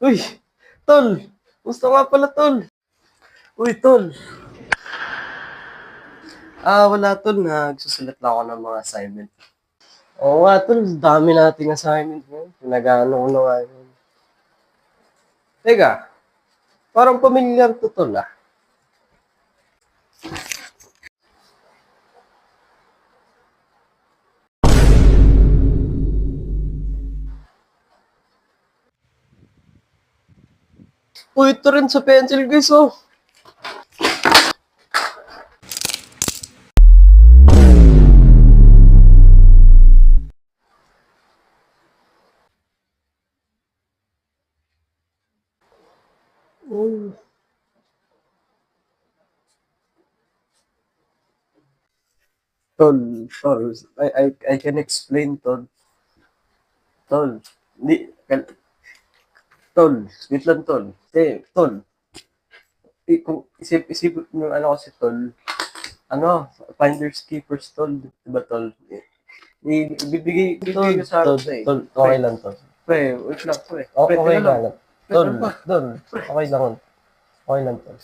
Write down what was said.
Uy, tol! Gusto nga pala, tol. Uy, tol. Wala, tol. Nagsusulat lang ako ng mga assignment. Oo nga, tol. Dami nating assignment ngayon. Pinag-ano ko na nga yun. Teka, parang pamilyar to, tol, ah. Uy, ito rin sa pencil, guys, oh. Uy. Tol, tol. I can explain, tol. Tol. Hindi, tol. Wait lang, tol. Tol. Kung isip mo, ano kasi, tol. Ano, finders keepers, tol. Diba, tol? Ibibigay ko sa akin, tol. Okay lang, tol. Pre, wait lang, pre. Okay lang. Tol, tol. Okay lang. Okay lang, tol.